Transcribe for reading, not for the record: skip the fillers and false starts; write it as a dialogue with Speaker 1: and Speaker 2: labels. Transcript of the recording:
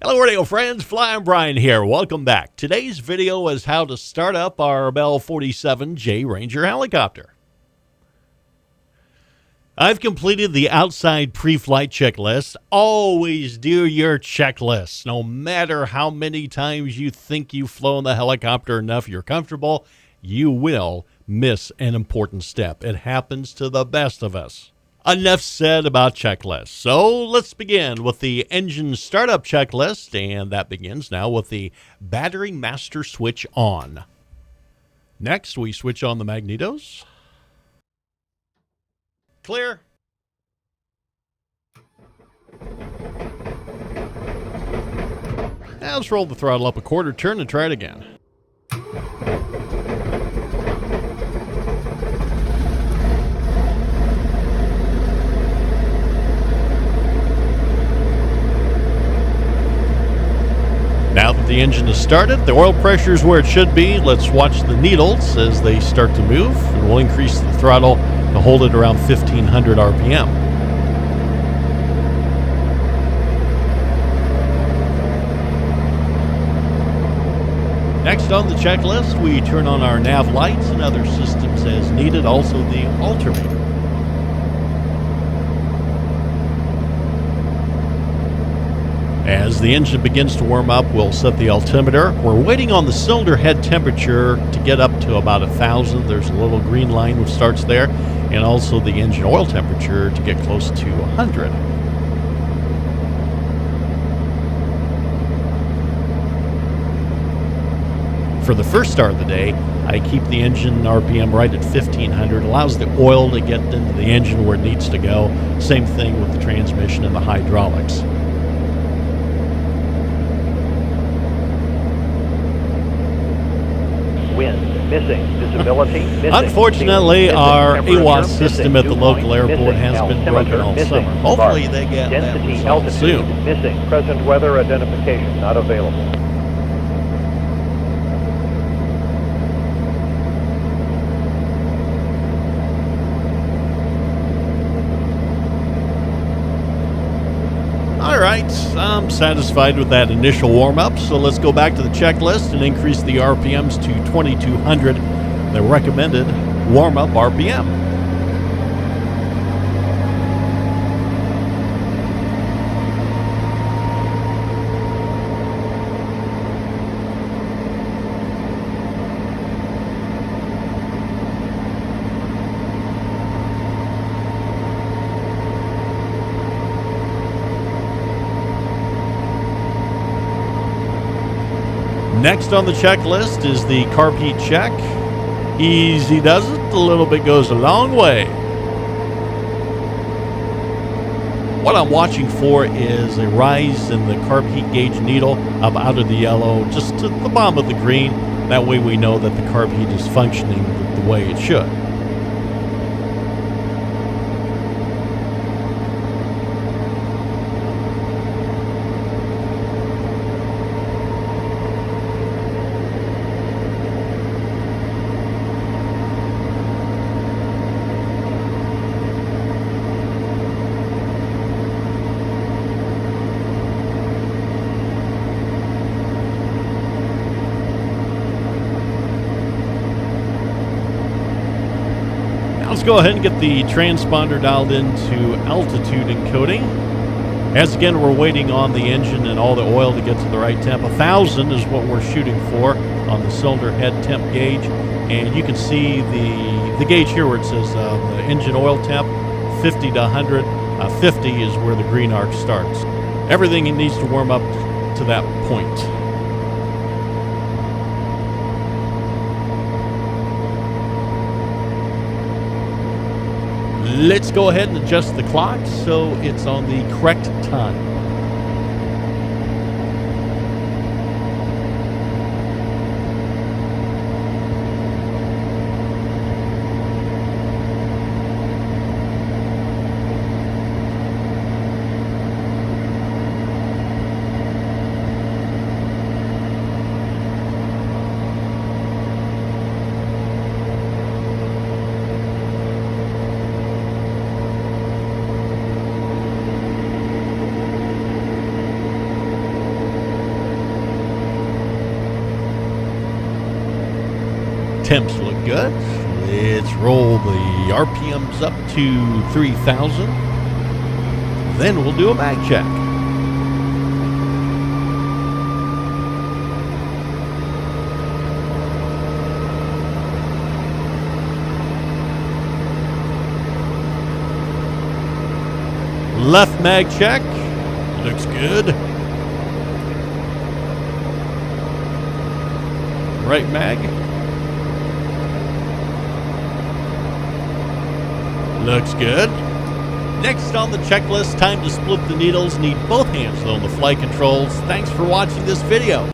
Speaker 1: Hello radio friends, Flying Brian here. Welcome back. Today's video is how to start up our Bell 47J Ranger helicopter. I've completed the outside pre-flight checklist. Always do your checklist. No matter how many times you think you've flown the helicopter enough you're comfortable, you will miss an important step. It happens to the best of us. Enough said about checklists. So let's begin with the engine startup checklist, and that begins now with the battery master switch on. Next, we switch on the magnetos. Clear. Now let's roll the throttle up a quarter turn and try it again. Now that the engine is started, the oil pressure is where it should be. Let's watch the needles as they start to move, and we'll increase the throttle to hold it around 1500 RPM. Next on the checklist, we turn on our nav lights and other systems as needed, also the alternator. As the engine begins to warm up, we'll set the altimeter. We're waiting on the cylinder head temperature to get up to about 1,000. There's a little green line which starts there, and also the engine oil temperature to get close to 100. For the first start of the day, I keep the engine RPM right at 1500. Allows the oil to get into the engine where it needs to go. Same thing with the transmission and the hydraulics.
Speaker 2: Missing. Visibility missing.
Speaker 1: Unfortunately,
Speaker 2: missing.
Speaker 1: our AWAS
Speaker 2: Missing.
Speaker 1: system at the local airport
Speaker 2: missing.
Speaker 1: has been broken all
Speaker 2: missing.
Speaker 1: summer. Hopefully they get that
Speaker 2: Density,
Speaker 1: resolved
Speaker 2: altitude,
Speaker 1: soon.
Speaker 2: missing. Present weather identification not available.
Speaker 1: All right, I'm satisfied with that initial warm-up, so let's go back to the checklist and increase the RPMs to 2200, the recommended warm-up RPM. Next on the checklist is the carb heat check. Easy does it, a little bit goes a long way. What I'm watching for is a rise in the carb heat gauge needle up out of the yellow, just to the bottom of the green. That way we know that the carb heat is functioning the way it should. Let's go ahead and get the transponder dialed into altitude encoding. As again, we're waiting on the engine and all the oil to get to the right temp. 1,000 is what we're shooting for on the cylinder head temp gauge. And you can see the gauge here where it says the engine oil temp, 50 to 100. 50 is where the green arc starts. Everything needs to warm up to that point. Let's go ahead and adjust the clock so it's on the correct time. Temps look good. Let's roll the RPMs up to 3,000. Then we'll do a mag check. Left mag check. Looks good. Right mag. Looks good. Next on the checklist, time to split the needles. Need both hands though on the flight controls. Thanks for watching this video.